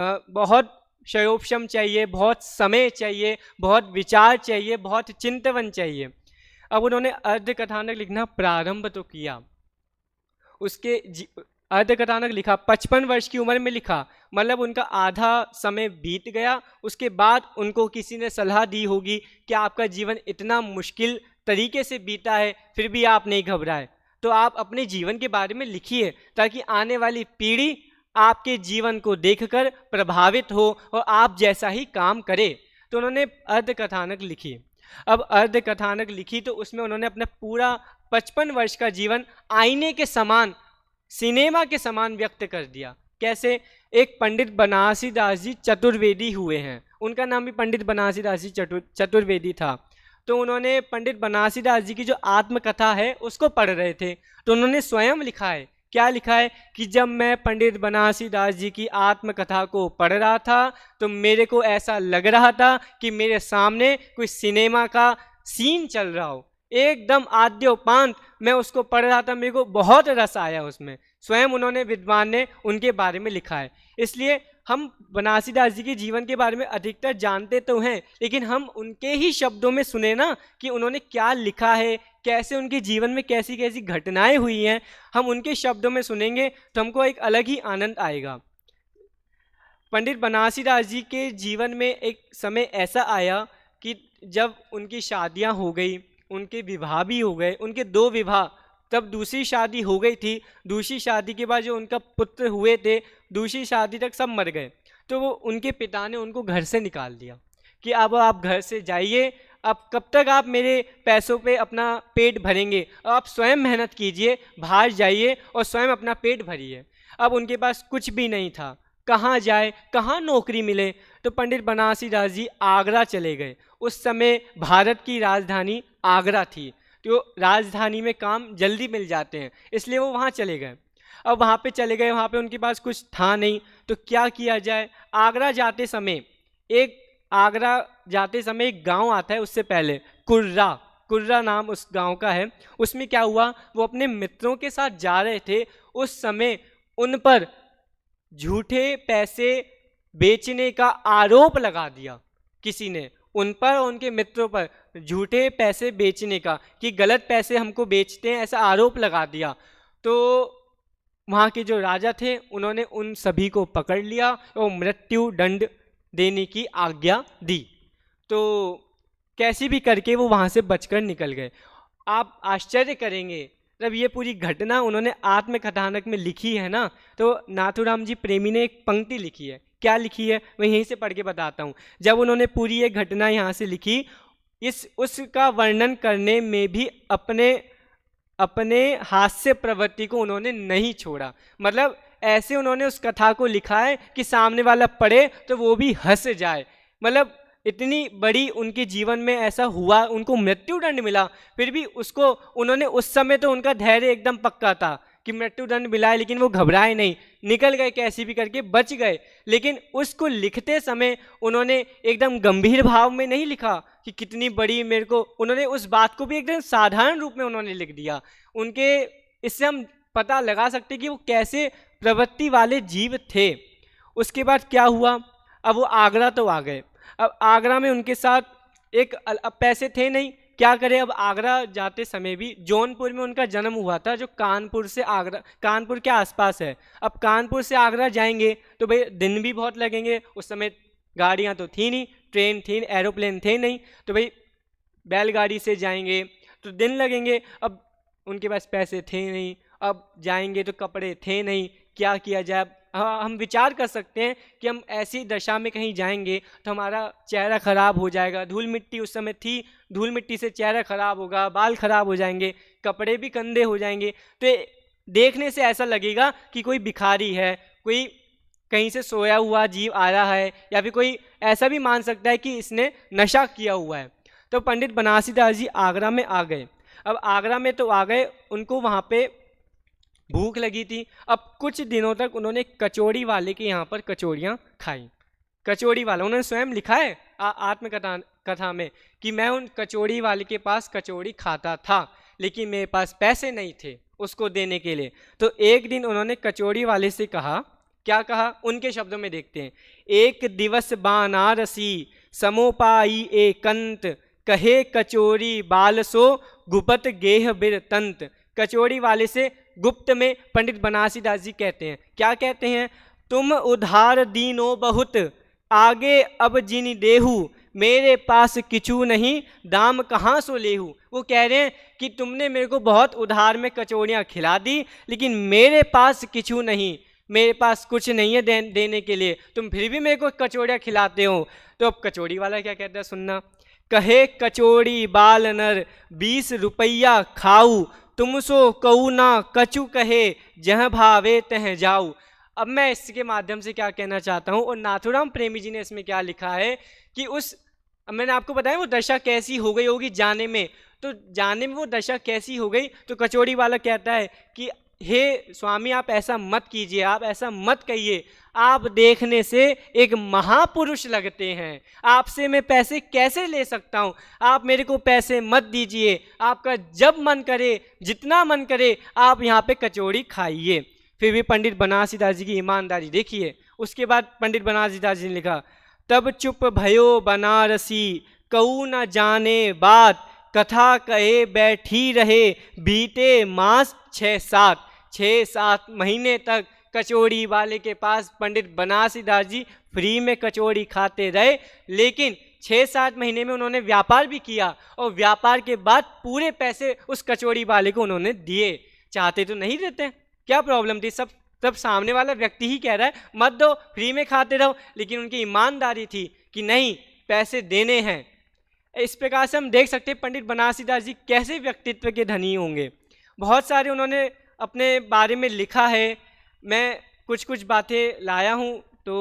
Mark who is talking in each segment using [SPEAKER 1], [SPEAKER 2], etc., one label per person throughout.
[SPEAKER 1] बहुत क्षयोपशम चाहिए, बहुत समय चाहिए, बहुत विचार चाहिए, बहुत चिंतवन चाहिए। अब उन्होंने अर्ध कथानक लिखना प्रारंभ तो किया, उसके अर्ध कथानक लिखा, 55 वर्ष की उम्र में लिखा, मतलब उनका आधा समय बीत गया। उसके बाद उनको किसी ने सलाह दी होगी कि आपका जीवन इतना मुश्किल तरीके से बीता है, फिर भी आप नहीं घबराए, तो आप अपने जीवन के बारे में लिखिए ताकि आने वाली पीढ़ी आपके जीवन को देखकर प्रभावित हो और आप जैसा ही काम करे। तो उन्होंने अर्ध कथानक लिखी। अब अर्ध कथानक लिखी तो उसमें उन्होंने अपना पूरा 55 वर्ष का जीवन आईने के समान, सिनेमा के समान व्यक्त कर दिया। कैसे? एक पंडित बनारसी दास जी चतुर्वेदी हुए हैं, उनका नाम भी पंडित बनारसी दास जी चतुर्वेदी था। तो उन्होंने पंडित बनारसी दास जी की जो आत्मकथा है उसको पढ़ रहे थे, तो उन्होंने स्वयं लिखा है। क्या लिखा है कि जब मैं पंडित बनारसी दास जी की आत्मकथा को पढ़ रहा था तो मेरे को ऐसा लग रहा था कि मेरे सामने कोई सिनेमा का सीन चल रहा हो, एकदम आद्योपांत मैं उसको पढ़ रहा था, मेरे को बहुत रस आया उसमें। स्वयं उन्होंने, विद्वान ने, उनके बारे में लिखा है। इसलिए हम बनारसी दास जी के जीवन के बारे में अधिकतर जानते तो हैं, लेकिन हम उनके ही शब्दों में सुने ना कि उन्होंने क्या लिखा है, कैसे उनके जीवन में कैसी कैसी घटनाएं हुई हैं, हम उनके शब्दों में सुनेंगे तो हमको एक अलग ही आनंद आएगा। पंडित बनारसी दास जी के जीवन में एक समय ऐसा आया कि जब उनकी शादियां हो गई, उनके विवाह भी हो गए, उनके 2 विवाह, तब दूसरी शादी हो गई थी। दूसरी शादी के बाद जो उनका पुत्र हुए थे, दूसरी शादी तक सब मर गए। तो वो उनके पिता ने उनको घर से निकाल दिया कि अब आप घर से जाइए, अब कब तक आप मेरे पैसों पे अपना पेट भरेंगे, आप स्वयं मेहनत कीजिए, बाहर जाइए और स्वयं अपना पेट भरिए। अब उनके पास कुछ भी नहीं था, कहाँ जाए, कहाँ नौकरी मिले। तो पंडित बनारसी दास जी आगरा चले गए। उस समय भारत की राजधानी आगरा थी, तो राजधानी में काम जल्दी मिल जाते हैं, इसलिए वो वहाँ चले गए। अब वहाँ पे चले गए, वहाँ पे उनके पास कुछ था नहीं, तो क्या किया जाए। आगरा जाते समय एक गांव आता है, उससे पहले कुर्रा नाम उस गांव का है। उसमें क्या हुआ, वो अपने मित्रों के साथ जा रहे थे, उस समय उन पर झूठे पैसे बेचने का आरोप लगा दिया किसी ने, उन पर और उनके मित्रों पर झूठे पैसे बेचने का, कि गलत पैसे हमको बेचते हैं, ऐसा आरोप लगा दिया। तो वहाँ के जो राजा थे उन्होंने उन सभी को पकड़ लिया और मृत्यु दंड देने की आज्ञा दी। तो कैसी भी करके वो वहाँ से बचकर निकल गए। आप आश्चर्य करेंगे, जब ये पूरी घटना उन्होंने आत्मकथानक में लिखी है ना, तो नाथूराम जी प्रेमी ने एक पंक्ति लिखी है। क्या लिखी है, मैं यहीं से पढ़ के बताता हूँ। जब उन्होंने पूरी ये घटना यहाँ से लिखी, उसका वर्णन करने में भी अपने हास्य प्रवृत्ति को उन्होंने नहीं छोड़ा। मतलब ऐसे उन्होंने उस कथा को लिखा है कि सामने वाला पढ़े तो वो भी हंस जाए। मतलब इतनी बड़ी उनके जीवन में ऐसा हुआ, उनको मृत्युदंड मिला, फिर भी उसको उन्होंने, उस समय तो उनका धैर्य एकदम पक्का था कि मृत्युदंड मिला है, लेकिन वो घबराए नहीं, निकल गए, कैसी भी करके बच गए। लेकिन उसको लिखते समय उन्होंने एकदम गंभीर भाव में नहीं लिखा कि कितनी बड़ी मेरे को, उन्होंने उस बात को भी एकदम साधारण रूप में उन्होंने लिख दिया। उनके, इससे हम पता लगा सकते कि वो कैसे प्रवृत्ति वाले जीव थे। उसके बाद क्या हुआ, अब वो आगरा तो आ गए। अब आगरा में उनके साथ अब पैसे थे नहीं, क्या करें। अब आगरा जाते समय भी, जौनपुर में उनका जन्म हुआ था, जो कानपुर के आसपास है। अब कानपुर से आगरा जाएंगे तो भाई दिन भी बहुत लगेंगे, उस समय गाड़ियाँ तो थी नहीं, ट्रेन थी, एरोप्लेन थे नहीं, तो भाई बैलगाड़ी से जाएंगे तो दिन लगेंगे। अब उनके पास पैसे थे नहीं, अब जाएंगे तो कपड़े थे नहीं, क्या किया जाए। हाँ, हम विचार कर सकते हैं कि हम ऐसी दशा में कहीं जाएंगे तो हमारा चेहरा खराब हो जाएगा, धूल मिट्टी उस समय थी, धूल मिट्टी से चेहरा खराब होगा, बाल खराब हो जाएंगे, कपड़े भी गंदे हो जाएंगे। तो देखने से ऐसा लगेगा कि कोई भिखारी है, कोई कहीं से सोया हुआ जीव आ रहा है, या फिर कोई ऐसा भी मान सकता है कि इसने नशा किया हुआ है। तो पंडित बनारसी दास जी आगरा में आ गए। अब आगरा में तो आ गए, उनको वहाँ पे भूख लगी थी। अब कुछ दिनों तक उन्होंने कचौड़ी वाले के यहाँ पर कचौड़ियाँ खाई। कचौड़ी वाला, उन्होंने स्वयं लिखा है कथा में कि मैं उन कचौड़ी वाले के पास कचौड़ी खाता था, लेकिन मेरे पास पैसे नहीं थे उसको देने के लिए। तो एक दिन उन्होंने कचौड़ी वाले से कहा, क्या कहा उनके शब्दों में देखते हैं। एक दिवस बानारसी समोपाई एकांत, कहे कचोरी बाल सो गुपत गेह बिर तंत। कचोरी वाले से गुप्त में पंडित बनारसी दास जी कहते हैं, क्या कहते हैं, तुम उधार दीनो बहुत, आगे अब जिन देहू, मेरे पास किचू नहीं, दाम कहाँ सो लेहू। वो कह रहे हैं कि तुमने मेरे को बहुत उधार में कचौड़ियाँ खिला दी, लेकिन मेरे पास किचू नहीं, मेरे पास कुछ नहीं है देने के लिए, तुम फिर भी मेरे को कचौड़ियाँ खिलाते हो। तो अब कचौड़ी वाला क्या कहता है सुनना। कहे कचौड़ी बाल नर 20 रुपया खाऊ, तुम सो कऊ ना कचू कहे, जह भावे तह जाऊ। अब मैं इसके माध्यम से क्या कहना चाहता हूँ, और नाथुराम प्रेमी जी ने इसमें क्या लिखा है कि उस, मैंने आपको बताया वो दशा कैसी हो गई होगी जाने में, तो जाने में वो दशा कैसी हो गई। तो कचौड़ी वाला कहता है कि हे स्वामी आप ऐसा मत कीजिए, आप ऐसा मत कहिए, आप देखने से एक महापुरुष लगते हैं, आपसे मैं पैसे कैसे ले सकता हूँ, आप मेरे को पैसे मत दीजिए, आपका जब मन करे जितना मन करे आप यहाँ पे कचौड़ी खाइए। फिर भी पंडित बनारसी दास जी की ईमानदारी देखिए। उसके बाद पंडित बनारसी दास जी ने लिखा, तब चुप भयो बनारसी कऊ न जाने बात, कथा कहे बैठी रहे बीते मास 6-7 महीने तक कचौड़ी वाले के पास पंडित बनारसी दास जी फ्री में कचौड़ी खाते रहे, लेकिन 6-7 महीने में उन्होंने व्यापार भी किया, और व्यापार के बाद पूरे पैसे उस कचौड़ी वाले को उन्होंने दिए। चाहते तो नहीं देते, क्या प्रॉब्लम थी, सब सामने वाला व्यक्ति ही कह रहा है मत दो, फ्री में खाते रहो, लेकिन उनकी ईमानदारी थी कि नहीं पैसे देने हैं। इस प्रकार से हम देख सकते हैं पंडित बनारसी दास जी कैसे व्यक्तित्व के धनी होंगे। बहुत सारे उन्होंने अपने बारे में लिखा है, मैं कुछ कुछ बातें लाया हूँ। तो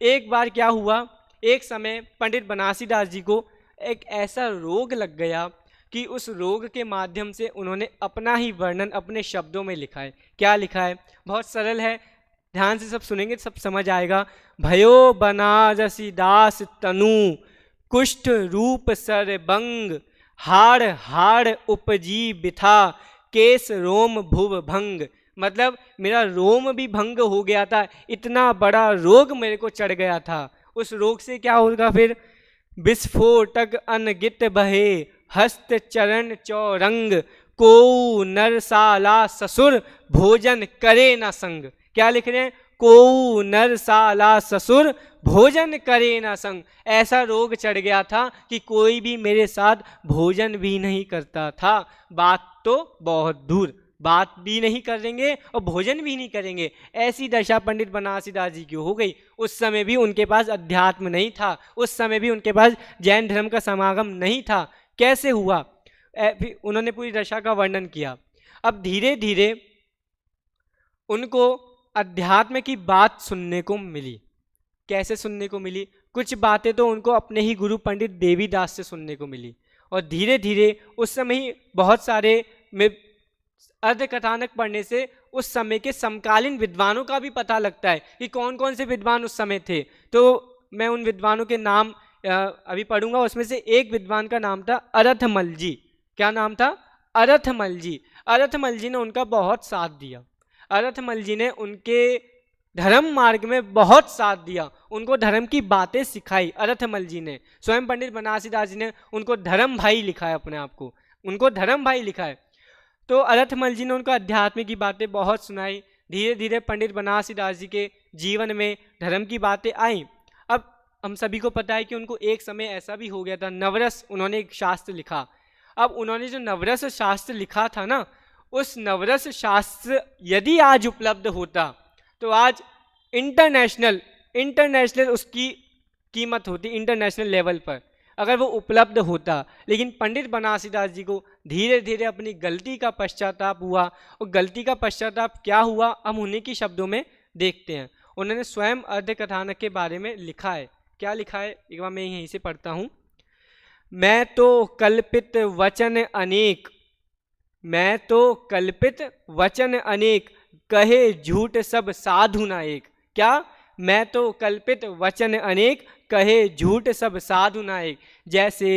[SPEAKER 1] एक बार क्या हुआ, एक समय पंडित बनारसी दास जी को एक ऐसा रोग लग गया कि उस रोग के माध्यम से उन्होंने अपना ही वर्णन अपने शब्दों में लिखा है। क्या लिखा है, बहुत सरल है, ध्यान से सब सुनेंगे सब समझ आएगा। भयो बनारसी दास तनु, कुष्ठ रूप सरबंग, हाड़ हाड़ उपजी बिथा, केस रोम भुव भंग। मतलब मेरा रोम भी भंग हो गया था, इतना बड़ा रोग मेरे को चढ़ गया था। उस रोग से क्या होगा फिर, विस्फोटक अनगित बहे, हस्त चरण चौरंग, को नरसाला ससुर, भोजन करे न संग। क्या लिख रहे हैं, को नरसाला ससुर, भोजन करे न संग। ऐसा रोग चढ़ गया था कि कोई भी मेरे साथ भोजन भी नहीं करता था। बात तो बहुत दूर, बात भी नहीं करेंगे और भोजन भी नहीं करेंगे, ऐसी दशा पंडित बनारसी दास जी की हो गई। उस समय भी उनके पास अध्यात्म नहीं था, उस समय भी उनके पास जैन धर्म का समागम नहीं था। कैसे हुआ, उन्होंने पूरी दशा का वर्णन किया। अब धीरे धीरे उनको अध्यात्म की बात सुनने को मिली। कैसे सुनने को मिली, कुछ बातें तो उनको अपने ही गुरु पंडित देवीदास से सुनने को मिली, और धीरे धीरे उस समय ही बहुत सारे में अर्ध कथानक पढ़ने से उस समय के समकालीन विद्वानों का भी पता लगता है कि कौन कौन से विद्वान उस समय थे। तो मैं उन विद्वानों के नाम अभी पढ़ूंगा। उसमें से एक विद्वान का नाम था अरथमल जी। क्या नाम था, अरथमल जी। अरथमल जी ने उनका बहुत साथ दिया, अरथमल जी ने उनके धर्म मार्ग में बहुत साथ दिया, उनको धर्म की बातें सिखाई। अरथमल जी ने, स्वयं पंडित बनारसी दास जी ने उनको धर्म भाई लिखा है, अपने आप को उनको धर्म भाई लिखा है। तो अरथमल जी ने उनको अध्यात्म की बातें बहुत सुनाई। धीरे धीरे पंडित बनारसी दास जी के जीवन में धर्म की बातें आई। अब हम सभी को पता है कि उनको एक समय ऐसा भी हो गया था, नवरस उन्होंने एक शास्त्र लिखा। अब उन्होंने जो नवरस शास्त्र लिखा था ना, उस नवरस शास्त्र यदि आज उपलब्ध होता तो आज इंटरनेशनल उसकी कीमत होती, इंटरनेशनल लेवल पर अगर वो उपलब्ध होता। लेकिन पंडित बनारसी दास जी को धीरे धीरे अपनी गलती का पश्चाताप हुआ, और गलती का पश्चाताप क्या हुआ हम उन्हीं के शब्दों में देखते हैं। उन्होंने स्वयं अर्ध कथानक के बारे में लिखा है। क्या लिखा है, एक बार मैं यहीं से पढ़ता हूँ। मैं तो कल्पित वचन अनेक, मैं तो कल्पित वचन अनेक, कहे झूठ सब साधु ना एक। क्या, मैं तो कल्पित वचन अनेक, कहे झूठ सब साधु ना एक। जैसे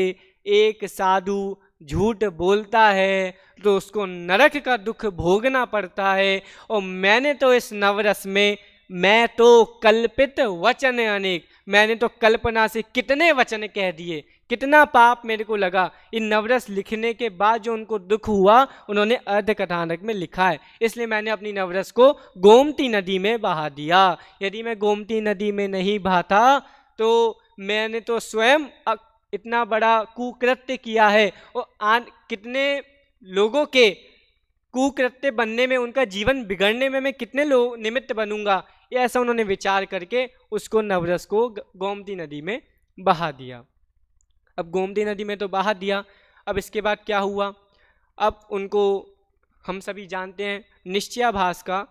[SPEAKER 1] एक साधु झूठ बोलता है तो उसको नरक का दुख भोगना पड़ता है, और मैंने तो इस नवरस में मैं तो कल्पित वचन अनेक, मैंने तो कल्पना से कितने वचन कह दिए, कितना पाप मेरे को लगा। इन नवरस लिखने के बाद जो उनको दुख हुआ, उन्होंने अर्ध कथानक में लिखा है, इसलिए मैंने अपनी नवरस को गोमती नदी में बहा दिया। यदि मैं गोमती नदी में नहीं बहाता तो मैंने तो स्वयं इतना बड़ा कुकृत्य किया है, और कितने लोगों के कुकृत्य बनने में, उनका जीवन बिगड़ने में मैं कितने लोग निमित्त बनूंगा, ये ऐसा उन्होंने विचार करके उसको नवरस को गोमती नदी में बहा दिया। अब गोमती नदी में तो बहा दिया, अब इसके बाद क्या हुआ, अब उनको हम सभी जानते हैं निश्चयाभास का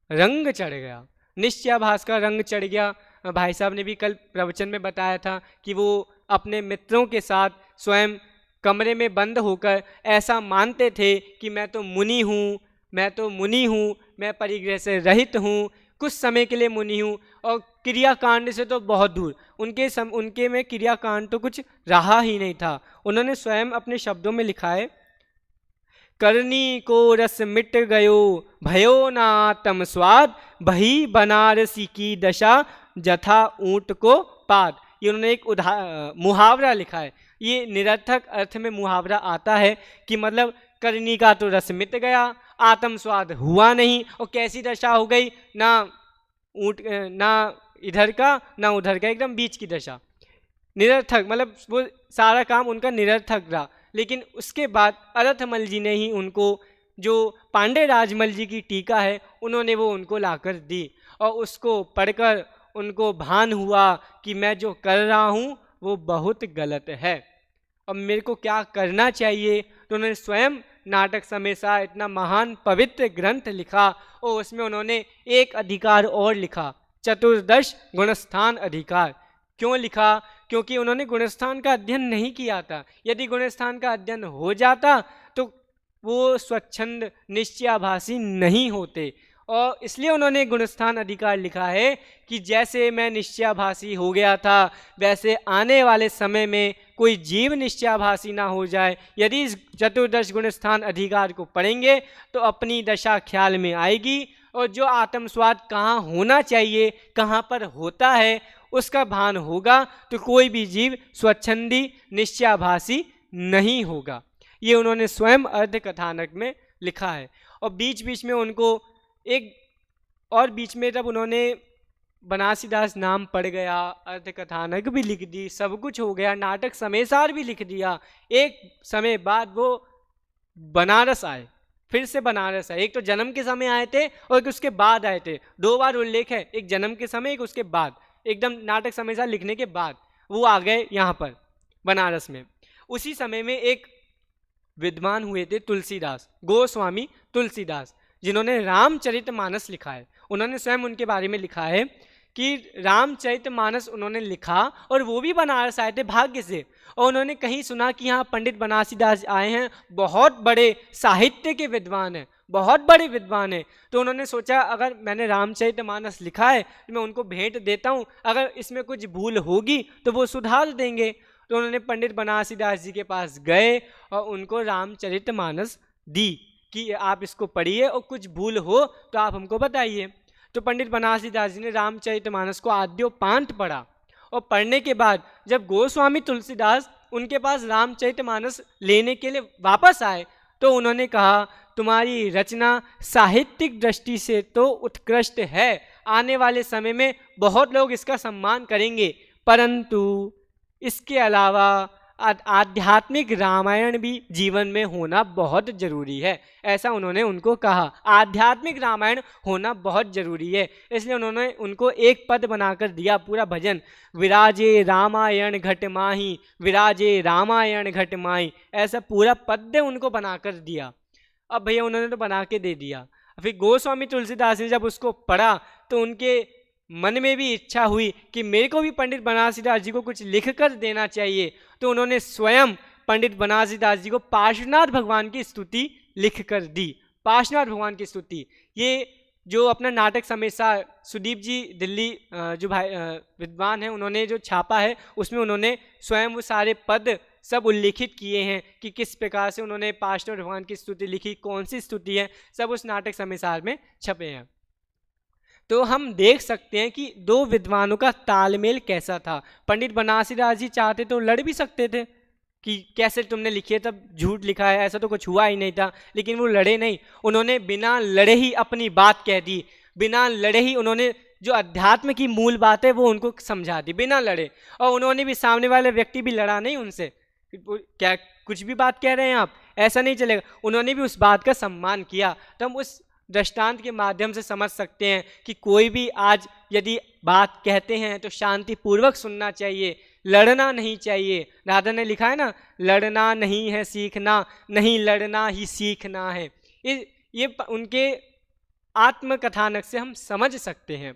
[SPEAKER 1] रंग चढ़ गया। निश्चयाभास का रंग चढ़ गया, भाई साहब ने भी कल प्रवचन में बताया था कि वो अपने मित्रों के साथ स्वयं कमरे में बंद होकर ऐसा मानते थे कि मैं तो मुनि हूँ, मैं तो मुनि हूँ, मैं परिग्रह से रहित हूँ, कुछ समय के लिए मुनि हूँ, और क्रियाकांड से तो बहुत दूर, उनके में क्रियाकांड तो कुछ रहा ही नहीं था। उन्होंने स्वयं अपने शब्दों में लिखा है, करनी को रस मिट गयो भयो ना आत्म स्वाद, भई बनारसी की दशा जथा ऊंट को पाद। ये उन्होंने एक मुहावरा लिखा है, ये निरर्थक अर्थ में मुहावरा आता है कि मतलब करनी का तो रस मिट गया, आत्म स्वाद हुआ नहीं, और कैसी दशा हो गई, ना ऊंट, ना इधर का ना उधर का, एकदम बीच की दशा, निरर्थक, मतलब वो सारा काम उनका निरर्थक रहा। लेकिन उसके बाद अरथमल जी ने ही उनको, जो पांडे राजमल जी की टीका है, उन्होंने वो उनको लाकर दी, और उसको पढ़कर उनको भान हुआ कि मैं जो कर रहा हूँ वो बहुत गलत है, अब मेरे को क्या करना चाहिए। तो उन्होंने स्वयं नाटक समेसा इतना महान पवित्र ग्रंथ लिखा, और उसमें उन्होंने एक अधिकार और लिखा, चतुर्दश गुणस्थान अधिकार। क्यों लिखा? क्योंकि उन्होंने गुणस्थान का अध्ययन नहीं किया था। यदि गुणस्थान का अध्ययन हो जाता तो वो स्वच्छंद निश्चयाभासी नहीं होते, और इसलिए उन्होंने गुणस्थान अधिकार लिखा है कि जैसे मैं निश्चयाभासी हो गया था, वैसे आने वाले समय में कोई जीव निश्चयाभासी ना हो जाए। यदि इस चतुर्दश गुणस्थान अधिकार को पढ़ेंगे तो अपनी दशा ख्याल में आएगी, और जो आत्मस्वाद कहाँ होना चाहिए, कहाँ पर होता है, उसका भान होगा, तो कोई भी जीव स्वच्छंदी निश्चयाभासी नहीं होगा। ये उन्होंने स्वयं अर्ध कथानक में लिखा है। और बीच बीच में उनको एक और बीच में जब उन्होंने बनारसीदास नाम पड़ गया, अर्ध कथानक भी लिख दी, सब कुछ हो गया, नाटक समेसार भी लिख दिया, एक समय बाद वो बनारस आए, फिर से बनारस आए। एक तो जन्म के समय आए थे और एक उसके बाद आए थे, 2 बार उल्लेख है, एक जन्म के समय एक उसके बाद, एकदम नाटक समेसार लिखने के बाद वो आ गए यहाँ पर बनारस में। उसी समय में एक विद्वान हुए थे तुलसीदास, गोस्वामी तुलसीदास, जिन्होंने रामचरितमानस लिखा है। उन्होंने स्वयं उनके बारे में लिखा है कि रामचरितमानस उन्होंने लिखा, और वो भी बनारस आए थे भाग्य से, और उन्होंने कहीं सुना कि यहाँ पंडित बनारसीदास आए हैं, बहुत बड़े साहित्य के विद्वान हैं, बहुत बड़े विद्वान हैं। तो उन्होंने सोचा अगर मैंने रामचरितमानस लिखा है तो मैं उनको भेंट देता हूँ, अगर इसमें कुछ भूल होगी तो वो सुधार देंगे। तो उन्होंने पंडित बनारसीदास जी के पास गए और उनको रामचरितमानस दी कि आप इसको पढ़िए, और कुछ भूल हो तो आप हमको बताइए। तो पंडित बनारसीदास जी ने रामचरितमानस को आद्योपांत पढ़ा, और पढ़ने के बाद जब गोस्वामी तुलसीदास उनके पास रामचरितमानस लेने के लिए वापस आए, तो उन्होंने कहा तुम्हारी रचना साहित्यिक दृष्टि से तो उत्कृष्ट है, आने वाले समय में बहुत लोग इसका सम्मान करेंगे, परंतु इसके अलावा आध्यात्मिक रामायण भी जीवन में होना बहुत जरूरी है। ऐसा उन्होंने उनको कहा, आध्यात्मिक रामायण होना बहुत जरूरी है। इसलिए उन्होंने उनको एक पद बनाकर दिया, पूरा भजन, विराजे रामायण घट माही, विराजे रामायण घट माही, ऐसा पूरा पद्य उनको बनाकर दिया। अब भैया उन्होंने तो बना के दे दिया, फिर गोस्वामी तुलसीदास ने जब उसको पढ़ा तो उनके मन में भी इच्छा हुई कि मेरे को भी पंडित बनारसीदास जी को कुछ लिख कर देना चाहिए। तो उन्होंने स्वयं पंडित बनारसीदास जी को पार्श्वनाथ भगवान की स्तुति लिख कर दी, पार्श्वनाथ भगवान की स्तुति। ये जो अपना नाटक समेसा सुदीप जी दिल्ली जो भाई विद्वान हैं, उन्होंने जो छापा है उसमें उन्होंने स्वयं वो सारे पद सब उल्लिखित किए हैं कि किस प्रकार से उन्होंने पार्श्वनाथ भगवान की स्तुति लिखी, कौन सी स्तुति है, सब उस नाटक समेसार में छपे हैं। तो हम देख सकते हैं कि दो विद्वानों का तालमेल कैसा था। पंडित बनारसीदास जी चाहते तो लड़ भी सकते थे कि कैसे तुमने लिखी है, तब झूठ लिखा है, ऐसा तो कुछ हुआ ही नहीं था, लेकिन वो लड़े नहीं। उन्होंने बिना लड़े ही अपनी बात कह दी, बिना लड़े ही उन्होंने जो अध्यात्म की मूल बात है वो उनको समझा दी बिना लड़े। और उन्होंने भी, सामने वाले व्यक्ति भी लड़ा नहीं उनसे, क्या कुछ भी बात कह रहे हैं आप, ऐसा नहीं चलेगा। उन्होंने भी उस बात का सम्मान किया। तो हम उस दृष्टांत के माध्यम से समझ सकते हैं कि कोई भी आज यदि बात कहते हैं तो शांतिपूर्वक सुनना चाहिए, लड़ना नहीं चाहिए। राधा ने लिखा है ना, लड़ना नहीं है सीखना, नहीं लड़ना ही सीखना है। ये उनके आत्मकथानक से हम समझ सकते हैं।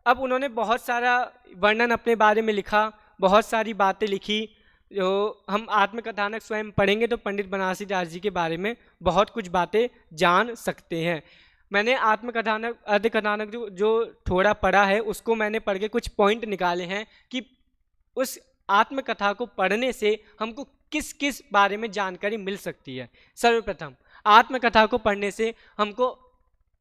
[SPEAKER 1] अब उन्होंने बहुत सारा वर्णन अपने बारे में लिखा, बहुत सारी बातें लिखी। जो हम आत्मकथानक स्वयं पढ़ेंगे तो पंडित बनारसीदास जी के बारे में बहुत कुछ बातें जान सकते हैं। मैंने आत्मकथानक अर्धकथानक जो थोड़ा पढ़ा है उसको मैंने पढ़ के कुछ पॉइंट निकाले हैं कि उस आत्मकथा को पढ़ने से हमको किस किस बारे में जानकारी मिल सकती है। सर्वप्रथम आत्मकथा को पढ़ने से हमको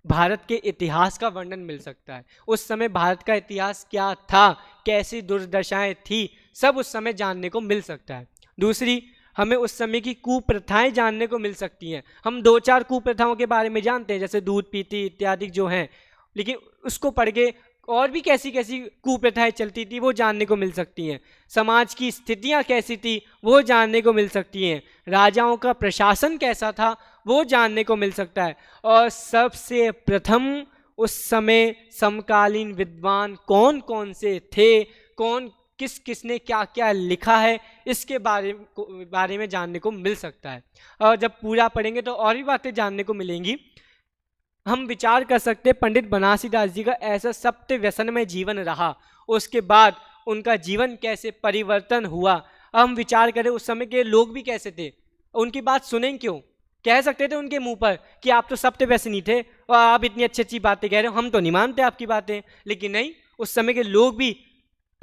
[SPEAKER 1] भारत के इतिहास का वर्णन मिल सकता है। उस समय भारत का इतिहास क्या था, कैसी दुर्दशाएं थी, सब उस समय जानने को मिल सकता है। दूसरी, हमें उस समय की कुप्रथाएं जानने को मिल सकती हैं। हम 2-4 कुप्रथाओं के बारे में जानते हैं, जैसे दूध पीती इत्यादि जो हैं, लेकिन उसको पढ़ के और भी कैसी कैसी कुप्रथाएं चलती थी वो जानने को मिल सकती हैं। समाज की स्थितियां कैसी थी वो जानने को मिल सकती हैं। राजाओं का प्रशासन कैसा था वो जानने को मिल सकता है। और सबसे प्रथम उस समय समकालीन विद्वान कौन कौन से थे, कौन किसने क्या क्या लिखा है, इसके बारे में जानने को मिल सकता है। और जब पूरा पढ़ेंगे तो और भी बातें जानने को मिलेंगी। हम विचार कर सकते हैं पंडित बनारसीदास जी का ऐसा सप्त व्यसन में जीवन रहा, उसके बाद उनका जीवन कैसे परिवर्तन हुआ। अब हम विचार करें उस समय के लोग भी कैसे थे, उनकी बात सुनें क्यों। कह सकते थे उनके मुंह पर कि आप तो सप्त व्यसनी थे और आप इतनी अच्छी अच्छी बातें कह रहे हो, हम तो नहीं मानते आपकी बातें। लेकिन नहीं, उस समय के लोग भी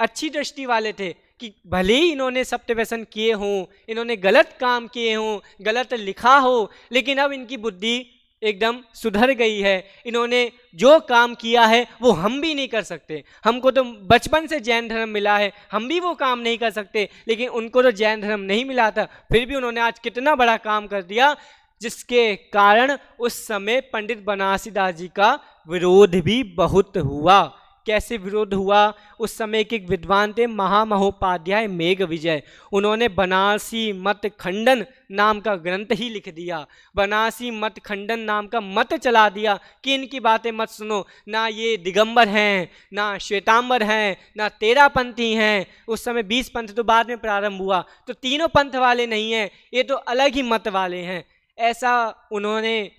[SPEAKER 1] अच्छी दृष्टि वाले थे कि भले ही इन्होंने सप्त व्यसन किए हों, इन्होंने गलत काम किए हों, गलत लिखा हो, लेकिन अब इनकी बुद्धि एकदम सुधर गई है। इन्होंने जो काम किया है वो हम भी नहीं कर सकते। हमको तो बचपन से जैन धर्म मिला है, हम भी वो काम नहीं कर सकते, लेकिन उनको तो जैन धर्म नहीं मिला था, फिर भी उन्होंने आज कितना बड़ा काम कर दिया, जिसके कारण उस समय पंडित बनारसीदास जी का विरोध भी बहुत हुआ। कैसे विरोध हुआ, उस समय के विद्वान थे महामहोपाध्याय मेघ विजय। उन्होंने बनारसी मत खंडन नाम का ग्रंथ ही लिख दिया, बनारसी मत खंडन नाम का मत चला दिया कि इनकी बातें मत सुनो, ना ये दिगंबर हैं, ना श्वेतांबर हैं, ना तेरापंथी हैं। उस समय 20 पंथ तो बाद में प्रारंभ हुआ, तो तीनों पंथ वाले नहीं हैं, ये तो अलग ही मत वाले हैं। ऐसा उन्होंने,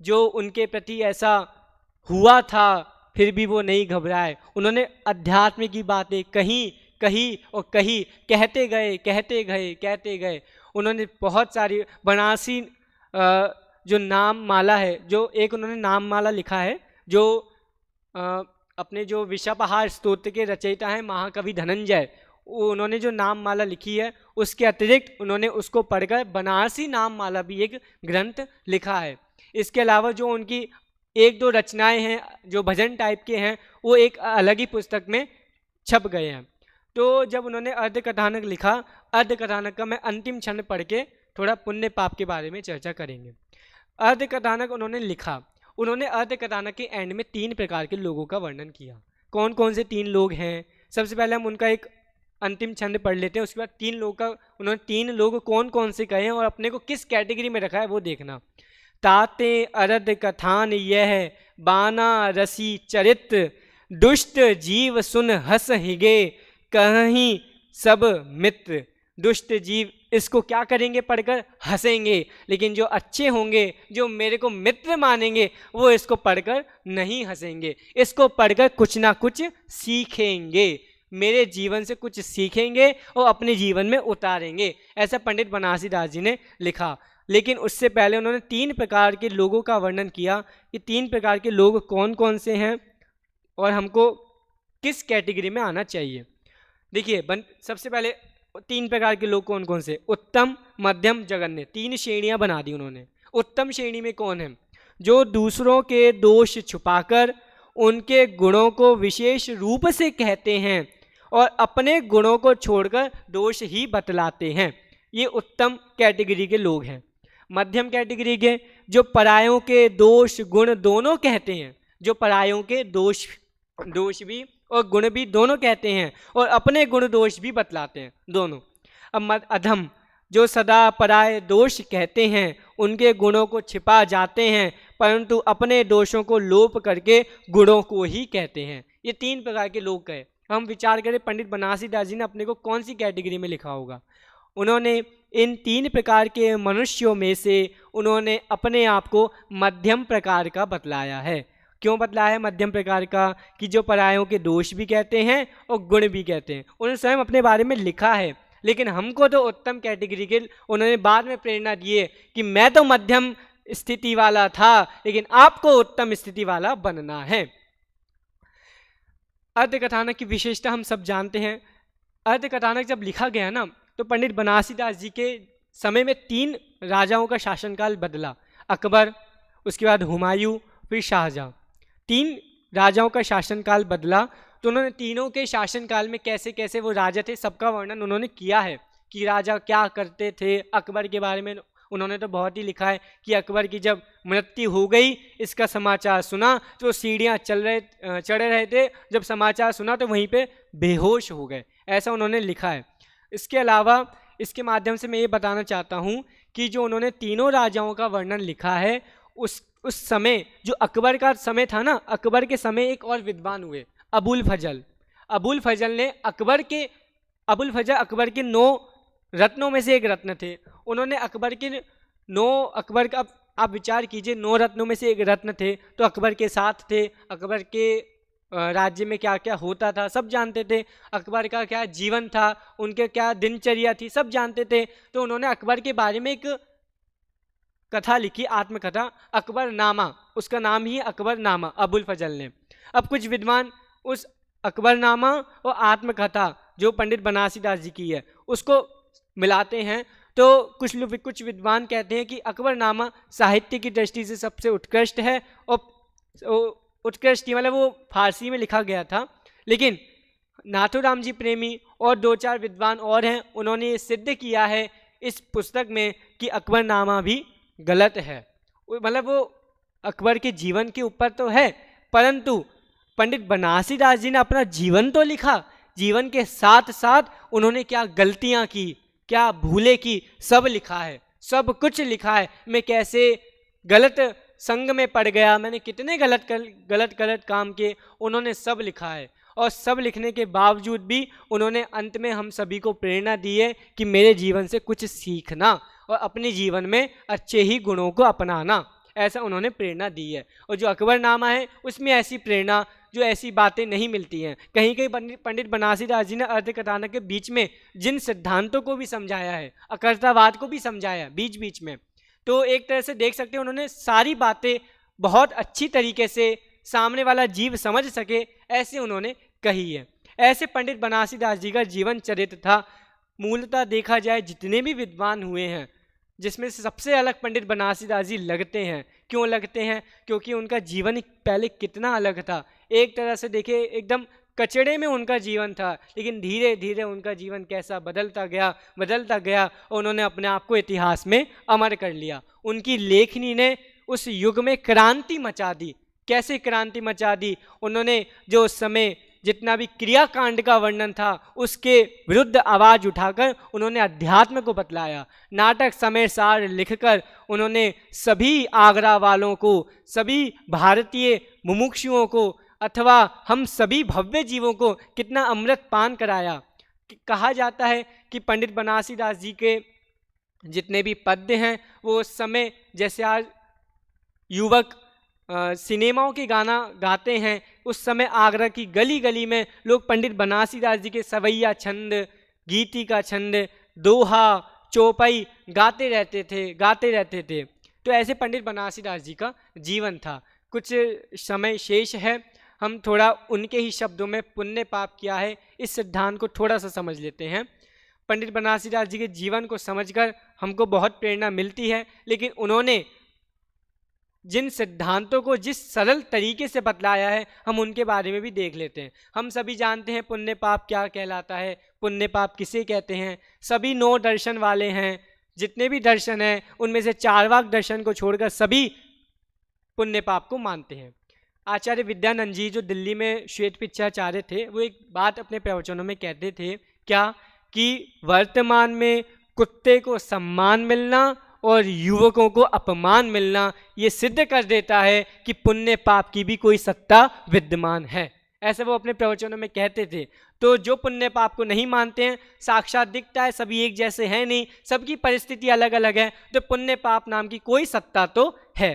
[SPEAKER 1] जो उनके प्रति ऐसा हुआ था, फिर भी वो नहीं घबराए। उन्होंने अध्यात्म की बातें कही और कही, कहते गए। उन्होंने बहुत सारी बनारसी जो नाम माला है, जो एक उन्होंने नाम माला लिखा है, जो अपने जो विषापहार स्तोत्र के रचयिता हैं महाकवि धनंजय, उन्होंने जो नाम माला लिखी है उसके अतिरिक्त उन्होंने उसको पढ़कर बनारसी नाम माला भी एक ग्रंथ लिखा है। इसके अलावा जो उनकी 1-2 रचनाएं हैं जो भजन टाइप के हैं, वो एक अलग ही पुस्तक में छप गए हैं। तो जब उन्होंने अर्धकथानक लिखा, अर्धकथानक का मैं अंतिम क्षण पढ़ के थोड़ा पुण्य पाप के बारे में चर्चा करेंगे। अर्धकथानक उन्होंने लिखा, उन्होंने अर्धकथानक के एंड में 3 प्रकार के लोगों का वर्णन किया। कौन कौन से 3 लोग हैं, सबसे पहले हम उनका एक अंतिम छंद पढ़ लेते हैं, उसके बाद 3 लोग का उन्होंने 3 लोग कौन कौन से कहे हैं और अपने को किस कैटेगरी में रखा है वो देखना। ताते अरद कथान यह बाना रसी चरित्र, दुष्ट जीव सुन हंस हिगे कहीं सब मित्र। दुष्ट जीव इसको क्या करेंगे, पढ़कर हंसेंगे, लेकिन जो अच्छे होंगे, जो मेरे को मित्र मानेंगे, वो इसको पढ़कर नहीं हंसेंगे, इसको पढ़कर कुछ ना कुछ सीखेंगे, मेरे जीवन से कुछ सीखेंगे और अपने जीवन में उतारेंगे। ऐसा पंडित बनारसीदास जी ने लिखा। लेकिन उससे पहले उन्होंने 3 प्रकार के लोगों का वर्णन किया। ये 3 प्रकार के लोग कौन कौन से हैं और हमको किस कैटेगरी में आना चाहिए। देखिए, सबसे पहले 3 प्रकार के लोग कौन कौन से, उत्तम, मध्यम, जघन्य, 3 श्रेणियां बना दी उन्होंने। उत्तम श्रेणी में कौन है, जो दूसरों के दोष छुपाकर उनके गुणों को विशेष रूप से कहते हैं और अपने गुणों को छोड़कर दोष ही बतलाते हैं। ये उत्तम कैटेगरी के लोग हैं। मध्यम कैटेगरी के जो परायों के दोष गुण दोनों कहते हैं, जो परायों के दोष भी और गुण भी दोनों कहते हैं और अपने गुण दोष भी बतलाते हैं दोनों। अब अधम जो सदा पराये दोष कहते हैं, उनके गुणों को छिपा जाते हैं परंतु अपने दोषों को लोप करके गुणों को ही कहते हैं। ये 3 प्रकार के लोग कहे। हम विचार करें पंडित बनारसी दास जी ने अपने को कौन सी कैटेगरी में लिखा होगा। उन्होंने इन 3 प्रकार के मनुष्यों में से उन्होंने अपने आप को मध्यम प्रकार का बतलाया है। क्यों बतलाया है मध्यम प्रकार का? कि जो परायों के दोष भी कहते हैं और गुण भी कहते हैं। उन्होंने स्वयं अपने बारे में लिखा है, लेकिन हमको तो उत्तम कैटेगरी के उन्होंने बाद में प्रेरणा दी है कि मैं तो मध्यम स्थिति वाला था, लेकिन आपको उत्तम स्थिति वाला बनना है। अर्ध कथानक की विशेषता हम सब जानते हैं। अर्ध कथानक जब लिखा गया ना, तो पंडित बनारसी दास जी के समय में 3 राजाओं का शासनकाल बदला। अकबर, उसके बाद हुमायूं, फिर शाहजहां। 3 राजाओं का शासनकाल बदला। तो उन्होंने तीनों के शासनकाल में कैसे कैसे वो राजा थे सबका वर्णन उन्होंने किया है कि राजा क्या करते थे। अकबर के बारे में उन्होंने तो बहुत ही लिखा है कि अकबर की जब मृत्यु हो गई, इसका समाचार सुना तो सीढ़ियाँ चढ़ रहे थे, जब समाचार सुना तो वहीं पे बेहोश हो गए, ऐसा उन्होंने लिखा है। इसके अलावा इसके माध्यम से मैं ये बताना चाहता हूँ कि जो उन्होंने तीनों राजाओं का वर्णन लिखा है, उस समय जो अकबर का समय था ना, अकबर के समय एक और विद्वान हुए, अबुल फजल। अबुल फजल ने अकबर के 9 रत्नों में से एक रत्न थे। उन्होंने अकबर का आप विचार कीजिए, 9 रत्नों में से एक रत्न थे, तो अकबर के साथ थे, अकबर के राज्य में क्या क्या होता था सब जानते थे, अकबर का क्या जीवन था, उनके क्या दिनचर्या थी सब जानते थे। तो उन्होंने अकबर के बारे में एक कथा लिखी, आत्मकथा, अकबरनामा। उसका नाम ही अकबरनामा, अबुल फजल ने। अब कुछ विद्वान उस अकबरनामा और आत्मकथा जो पंडित बनारसी दास जी की है उसको मिलाते हैं। तो कुछ विद्वान कहते हैं कि अकबरनामा साहित्य की दृष्टि से सबसे उत्कृष्ट है, और उत्कृष्ट मतलब वो फारसी में लिखा गया था। लेकिन नाथुराम जी प्रेमी और 2-4 विद्वान और हैं, उन्होंने ये सिद्ध किया है इस पुस्तक में कि अकबरनामा भी गलत है। मतलब वो अकबर के जीवन के ऊपर तो है, परंतु पंडित बनारसी दास जी ने अपना जीवन तो लिखा, जीवन के साथ साथ उन्होंने क्या गलतियां की, क्या भूलें की, सब लिखा है, सब कुछ लिखा है। मैं कैसे गलत संग में पड़ गया, मैंने कितने गलत काम किए, उन्होंने सब लिखा है। और सब लिखने के बावजूद भी उन्होंने अंत में हम सभी को प्रेरणा दी है कि मेरे जीवन से कुछ सीखना और अपने जीवन में अच्छे ही गुणों को अपनाना, ऐसा उन्होंने प्रेरणा दी है। और जो अकबरनामा है उसमें ऐसी प्रेरणा, जो ऐसी बातें नहीं मिलती हैं। कहीं कहीं पंडित बनारसी दास जी ने अर्ध कथानक के बीच में जिन सिद्धांतों को भी समझाया है, अकर्तावाद को भी समझाया है बीच बीच में, तो एक तरह से देख सकते हैं उन्होंने सारी बातें बहुत अच्छी तरीके से सामने वाला जीव समझ सके ऐसे उन्होंने कही है। ऐसे पंडित बनारसी दास जी का जीवन चरित्र था। मूलतः देखा जाए जितने भी विद्वान हुए हैं, जिसमें से सबसे अलग पंडित बनारसी दास जी लगते हैं। क्यों लगते हैं? क्योंकि उनका जीवन पहले कितना अलग था। एक तरह से देखिए एकदम कचड़े में उनका जीवन था, लेकिन धीरे धीरे उनका जीवन कैसा बदलता गया और उन्होंने अपने आप को इतिहास में अमर कर लिया। उनकी लेखनी ने उस युग में क्रांति मचा दी। कैसे क्रांति मचा दी? उन्होंने जो उस समय जितना भी क्रियाकांड का वर्णन था उसके विरुद्ध आवाज़ उठाकर उन्होंने अध्यात्म को बतलाया। नाटक समय सार लिखकर उन्होंने सभी आगरा वालों को, सभी भारतीय मुमुक्षुओं को अथवा हम सभी भव्य जीवों को कितना अमृत पान कराया। कहा जाता है कि पंडित बनारसी दास जी के जितने भी पद्य हैं वो उस समय जैसे आज युवक सिनेमाओं के गाना गाते हैं, उस समय आगरा की गली गली में लोग पंडित बनारसी दास जी के सवैया छंद, गीति का छंद, दोहा, चौपाई गाते रहते थे। तो ऐसे पंडित बनारसी दास जी का जीवन था। कुछ समय शेष है, हम थोड़ा उनके ही शब्दों में पुण्य पाप क्या है इस सिद्धांत को थोड़ा सा समझ लेते हैं। पंडित बनारसी दास जी के जीवन को समझकर हमको बहुत प्रेरणा मिलती है, लेकिन उन्होंने जिन सिद्धांतों को जिस सरल तरीके से बतलाया है, हम उनके बारे में भी देख लेते हैं। हम सभी जानते हैं पुण्य पाप क्या कहलाता है, पुण्य पाप किसे कहते हैं। सभी 9 दर्शन वाले हैं, जितने भी दर्शन हैं उनमें से चारवाक दर्शन को छोड़कर सभी पुण्य पाप को मानते हैं। आचार्य विद्यानंद जी जो दिल्ली में श्वेत पिच्छाचार्य थे, वो एक बात अपने प्रवचनों में कहते थे, क्या कि वर्तमान में कुत्ते को सम्मान मिलना और युवकों को अपमान मिलना ये सिद्ध कर देता है कि पुण्य पाप की भी कोई सत्ता विद्यमान है। ऐसे वो अपने प्रवचनों में कहते थे। तो जो पुण्य पाप को नहीं मानते हैं, साक्षात दिखता है सभी एक जैसे हैं नहीं, सबकी परिस्थिति अलग अलग है, तो पुण्य पाप नाम की कोई सत्ता तो है।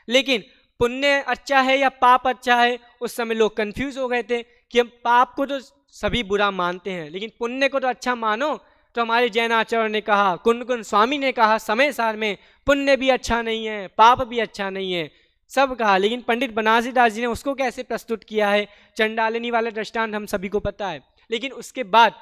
[SPEAKER 1] लेकिन पुण्य अच्छा है या पाप अच्छा है, उस समय लोग कंफ्यूज हो गए थे कि हम पाप को तो सभी बुरा मानते हैं लेकिन पुण्य को तो अच्छा मानो। तो हमारे जैन आचार्य ने कहा, कुंद स्वामी ने कहा समय सार में, पुण्य भी अच्छा नहीं है, पाप भी अच्छा नहीं है, सब कहा। लेकिन पंडित बनारसी दास जी ने उसको कैसे प्रस्तुत किया है, चंडालिनी वाला दृष्टांत हम सभी को पता है। लेकिन उसके बाद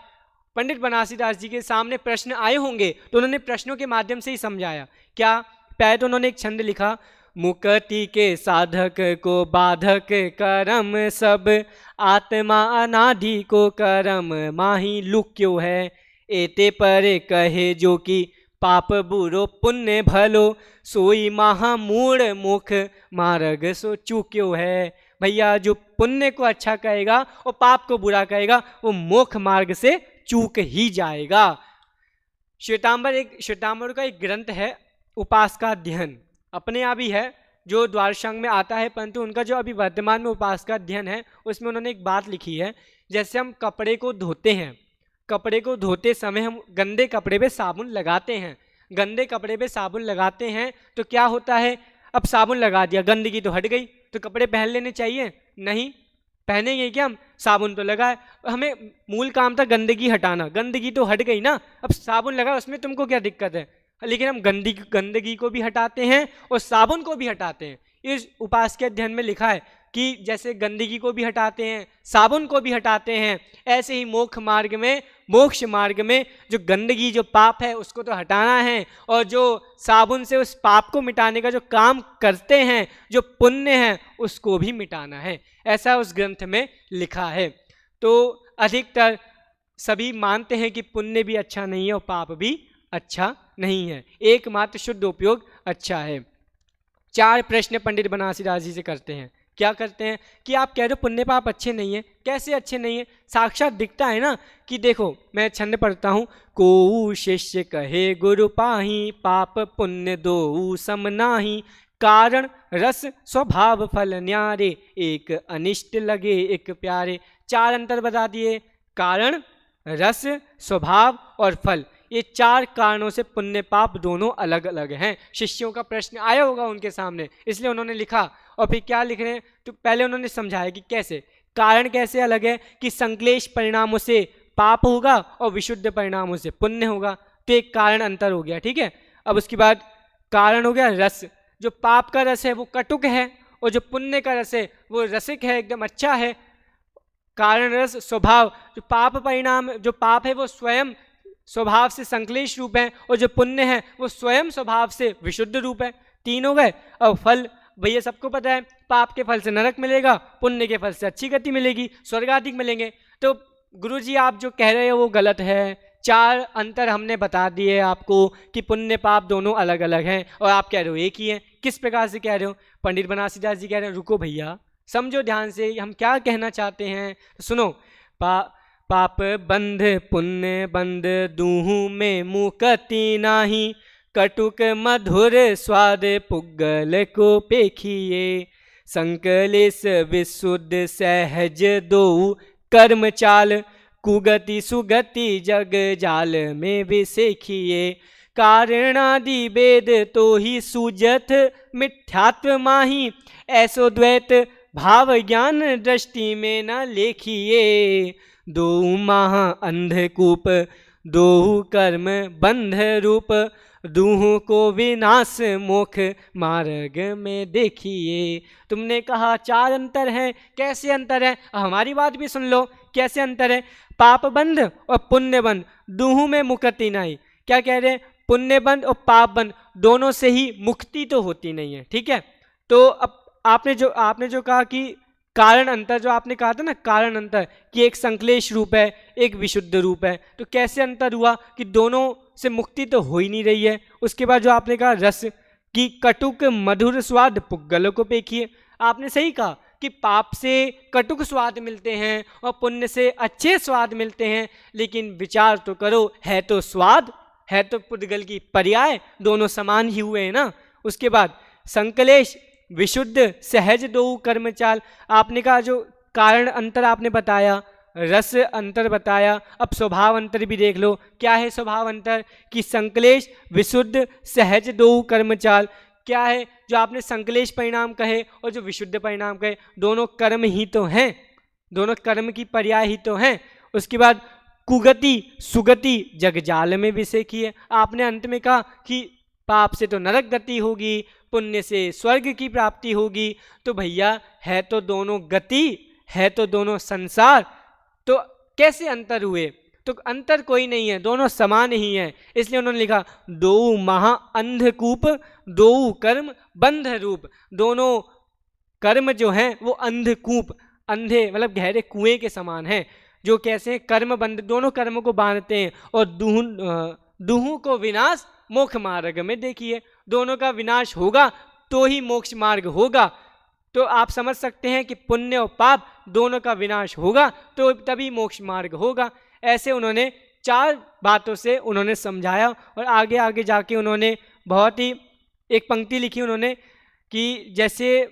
[SPEAKER 1] पंडित बनारसी दास जी के सामने प्रश्न आए होंगे तो उन्होंने प्रश्नों के माध्यम से ही समझाया। क्या, पहले तो उन्होंने एक छंद लिखा, मुक्ति के साधक को बाधक कर्म सब, आत्मा अनादि को कर्म माही लुक क्यों है, एते पर कहे जो कि पाप बुरो पुण्य भलो, सोई महामूढ़ मुख मार्ग सो चूक्यो है। भैया जो पुण्य को अच्छा कहेगा और पाप को बुरा कहेगा वो मोक्ष मार्ग से चूक ही जाएगा। श्वेतांबर का एक ग्रंथ है उपासकाध्ययन, अपने आप ही है जो द्वारसंग में आता है, परंतु उनका जो अभी वर्तमान में उपासकाध्ययन है उसमें उन्होंने एक बात लिखी है, जैसे हम कपड़े को धोते हैं, कपड़े को धोते समय हम गंदे कपड़े पे साबुन लगाते हैं, गंदे कपड़े पे साबुन लगाते हैं तो क्या होता है, अब साबुन लगा दिया, गंदगी तो हट गई, तो कपड़े पहन लेने चाहिए, नहीं पहनेंगे क्या हम, साबुन तो लगा है, हमें मूल काम था गंदगी हटाना, गंदगी तो हट गई ना, अब साबुन लगा उसमें तुमको क्या दिक्कत है। लेकिन हम गंदगी को भी हटाते हैं और साबुन को भी हटाते हैं। इस उपासक अध्ययन में लिखा है कि जैसे गंदगी को भी हटाते हैं, साबुन को भी हटाते हैं, ऐसे ही मोक्ष मार्ग में जो गंदगी जो पाप है उसको तो हटाना है, और जो साबुन से उस पाप को मिटाने का जो काम करते हैं, जो पुण्य है उसको भी मिटाना है, ऐसा उस ग्रंथ में लिखा है। तो अधिकतर सभी मानते हैं कि पुण्य भी अच्छा नहीं है और पाप भी अच्छा नहीं है, एकमात्र शुद्ध उपयोग अच्छा है। 4 प्रश्न पंडित बनारसी दास जी से करते हैं। क्या करते हैं कि आप कह रहे हो पुण्य पाप अच्छे नहीं है, कैसे अच्छे नहीं है, साक्षात दिखता है ना कि देखो, मैं छंद पढ़ता हूँ, को शिष्य कहे गुरु पाही, पाप पुण्य दो सम नाही, कारण रस स्वभाव फल न्यारे, एक अनिष्ट लगे एक प्यारे। 4 अंतर बता दिए, कारण रस स्वभाव और फल, ये 4 कारणों से पुण्य पाप दोनों अलग अलग हैं। शिष्यों का प्रश्न आया होगा उनके सामने, इसलिए उन्होंने लिखा। और फिर क्या लिख रहे हैं, तो पहले उन्होंने समझाया कि कैसे, कारण कैसे अलग है, कि संक्लेश परिणामों से पाप होगा और विशुद्ध परिणामों से पुण्य होगा, तो एक कारण अंतर हो गया, ठीक है। अब उसके बाद कारण हो गया रस, जो पाप का रस है वो कटुक है और जो पुण्य का रस है वो रसिक है, एकदम अच्छा है। कारण रस स्वभाव, जो पाप परिणाम, जो पाप है वो स्वयं स्वभाव से संक्लेश रूप है और जो पुण्य है वो स्वयं स्वभाव से विशुद्ध रूप है। 3 हो गए। अब फल, भैया सबको पता है, पाप के फल से नरक मिलेगा, पुण्य के फल से अच्छी गति मिलेगी, स्वर्ग आदि मिलेंगे। तो गुरुजी आप जो कह रहे हो वो गलत है। 4 अंतर हमने बता दिए आपको कि पुण्य पाप दोनों अलग अलग हैं, और आप कह रहे हो एक ही है। किस प्रकार से कह रहे हो, पंडित बनारसी दास जी कह रहे हैं, रुको भैया समझो ध्यान से हम क्या कहना चाहते हैं, तो सुनो। पाप बंध पुण्य बंध दूहु में मुक्ति नाही, कटुक मधुर स्वाद पुग्गल को पेखिए, संकलेश विशुद्ध सहज दो कर्म चाल, कुगति सुगति जग जाल में विसेखिए, कारणादि वेद तो ही सूजत मिथ्यात्व माही, ऐसो द्वैत भाव ज्ञान दृष्टि में न लेखिए, दो महा अंधकूप दो कर्म बंध रूप, दूहों को विनाश मोक्ष मार्ग में देखिए। तुमने कहा 4 अंतर हैं, कैसे अंतर है, हमारी बात भी सुन लो, कैसे अंतर है। पाप बंध और पुण्य बंध, दूहों में मुक्ति नहीं। क्या कह रहे हैं, पुण्य बंध और पाप बंध दोनों से ही मुक्ति तो होती नहीं है, ठीक है। तो अब आपने जो कहा कि कारण अंतर, जो आपने कहा था ना कारण अंतर, कि एक संश्लेष रूप है एक विशुद्ध रूप है, तो कैसे अंतर हुआ कि दोनों से मुक्ति तो हो ही नहीं रही है। उसके बाद जो आपने कहा रस की कटुक मधुर स्वाद पुग्गलों को पेखिए, आपने सही कहा कि पाप से कटुक स्वाद मिलते हैं और पुण्य से अच्छे स्वाद मिलते हैं, लेकिन विचार तो करो, है तो स्वाद, है तो पुद्गल की पर्याय, दोनों समान ही हुए हैं ना। उसके बाद संकलेश विशुद्ध सहज दो कर्मचाल, आपने कहा जो कारण अंतर आपने बताया, रस अंतर बताया, अब स्वभाव अंतर भी देख लो। क्या है स्वभाव अंतर? कि संकलेश विशुद्ध सहज दो कर्मचाल, क्या है जो आपने संकलेश परिणाम कहे और जो विशुद्ध परिणाम कहे, दोनों कर्म ही तो हैं, दोनों कर्म की पर्याय ही तो हैं। उसके बाद कुगति सुगति जगजाल में विषय की है, आपने अंत में कहा कि पाप से तो नरक गति होगी, पुण्य से स्वर्ग की प्राप्ति होगी। तो भैया है तो दोनों गति, है तो दोनों संसार, तो कैसे अंतर हुए? तो अंतर कोई नहीं है, दोनों समान ही हैं। इसलिए उन्होंने लिखा दो महा अंधकूप दो कर्म बंध रूप, दोनों कर्म जो हैं वो अंधकूप, अंधे मतलब गहरे कुएं के समान हैं, जो कैसे कर्म बंध, दोनों कर्मों को बांधते हैं। और दुहू को विनाश मोक्ष मार्ग में देखिए, दोनों का विनाश होगा तो ही मोक्ष मार्ग होगा। तो आप समझ सकते हैं कि पुण्य और पाप दोनों का विनाश होगा तो तभी मोक्ष मार्ग होगा। ऐसे उन्होंने चार बातों से उन्होंने समझाया और आगे आगे जाके उन्होंने बहुत ही एक पंक्ति लिखी उन्होंने कि जैसे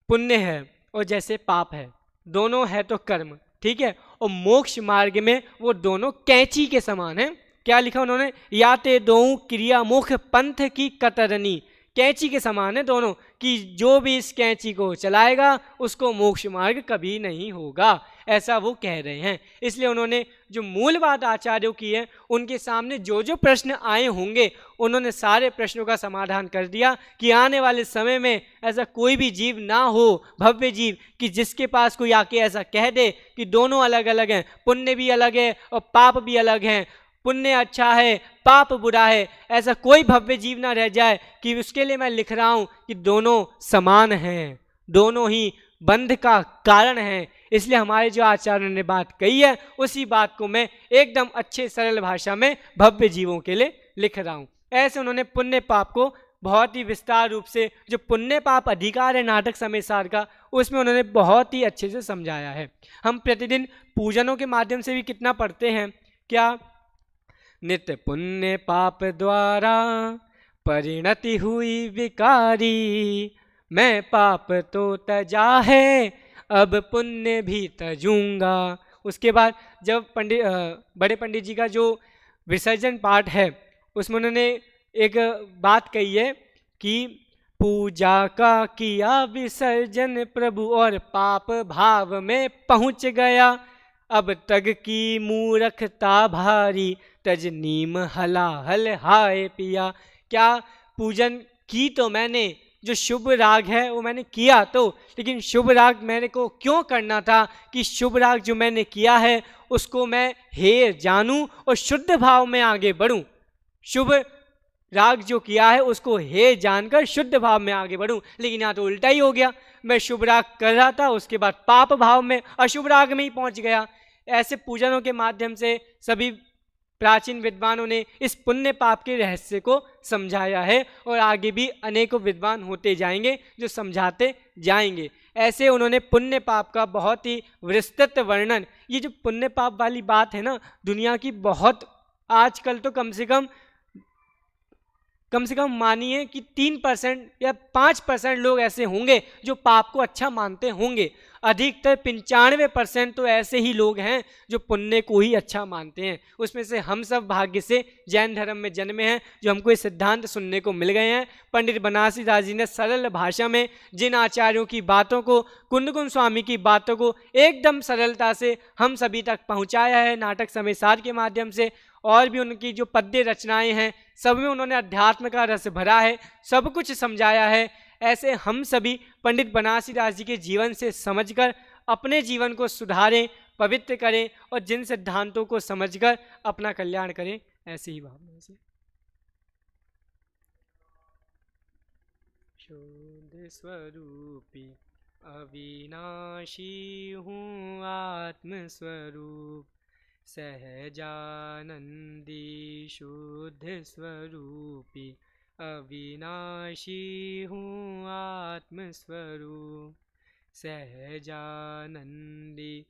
[SPEAKER 1] पुण्य है और जैसे पाप है, दोनों है तो कर्म, ठीक है, और मोक्ष मार्ग में वो दोनों कैंची के समान है। क्या लिखा उन्होंने? या ते दो क्रिया मुख पंथ की कतरनी, कैंची के समान है दोनों, कि जो भी इस कैंची को चलाएगा उसको मोक्ष मार्ग कभी नहीं होगा, ऐसा वो कह रहे हैं। इसलिए उन्होंने जो मूल बात आचार्यों की है, उनके सामने जो जो प्रश्न आए होंगे उन्होंने सारे प्रश्नों का समाधान कर दिया कि आने वाले समय में ऐसा कोई भी जीव ना हो, भव्य जीव, कि जिसके पास कोई आके ऐसा कह दे कि दोनों अलग अलग हैं, पुण्य भी अलग है और पाप भी अलग हैं, पुण्य अच्छा है पाप बुरा है, ऐसा कोई भव्य जीव ना रह जाए कि उसके लिए मैं लिख रहा हूं कि दोनों समान हैं, दोनों ही बंध का कारण है। इसलिए हमारे जो आचार्यों ने बात कही है उसी बात को मैं एकदम अच्छे सरल भाषा में भव्य जीवों के लिए लिख रहा हूं। ऐसे उन्होंने पुण्य पाप को बहुत ही विस्तार रूप से, जो पुण्य पाप अधिकार है नाटक समय सार का, उसमें उन्होंने बहुत ही अच्छे से समझाया है। हम प्रतिदिन पूजनों के माध्यम से भी कितना पढ़ते हैं, क्या नित्य पुण्य पाप द्वारा परिणति हुई विकारी, मैं पाप तो तजा है अब पुण्य भी तजूंगा। उसके बाद जब बड़े पंडित जी का जो विसर्जन पाठ है उसमें उन्होंने एक बात कही है कि पूजा का किया विसर्जन प्रभु और पाप भाव में पहुंच गया, अब तक की मूर्खता भारी तज नीम हलाहल हाय पिया। क्या पूजन की तो मैंने, जो शुभ राग है वो मैंने किया तो, लेकिन शुभ राग मैंने को क्यों करना था कि शुभ राग जो मैंने किया है उसको मैं हे जानूं और शुद्ध भाव में आगे बढ़ूं। शुभ राग जो किया है उसको हे जानकर शुद्ध भाव में आगे बढ़ूं, लेकिन यहाँ तो उल्टा ही हो गया, मैं शुभ राग कर रहा था उसके बाद पाप भाव में अशुभ राग में ही पहुंच गया। ऐसे पूजनों के माध्यम से सभी प्राचीन विद्वानों ने इस पुण्य पाप के रहस्य को समझाया है और आगे भी अनेकों विद्वान होते जाएंगे जो समझाते जाएंगे। ऐसे उन्होंने पुण्य पाप का बहुत ही विस्तृत वर्णन, ये जो पुण्य पाप वाली बात है ना, दुनिया की बहुत, आजकल तो कम से कम मानिए कि 3% या 5% लोग ऐसे होंगे जो पाप को अच्छा मानते होंगे, अधिकतर 95% तो ऐसे ही लोग हैं जो पुण्य को ही अच्छा मानते हैं। उसमें से हम सब भाग्य से जैन धर्म में जन्मे हैं जो हमको ये सिद्धांत सुनने को मिल गए हैं। पंडित बनारसी दास जी ने सरल भाषा में जिन आचार्यों की बातों को, कुंदकुंज स्वामी की बातों को एकदम सरलता से हम सभी तक पहुँचाया है नाटक समय सार के माध्यम से, और भी उनकी जो पद्य रचनाएं हैं सब में उन्होंने अध्यात्म का रस भरा है, सब कुछ समझाया है। ऐसे हम सभी पंडित बनारसी दास जी के जीवन से समझकर अपने जीवन को सुधारें, पवित्र करें और जिन सिद्धांतों को समझकर अपना कल्याण करें, ऐसे ही भावना से। शुद्ध स्वरूपी अविनाशी हूँ आत्मस्वरूप, सहजानंदी शुद्ध स्वरूपी अविनाशी हूँ आत्मस्वरूप, सहजानंदी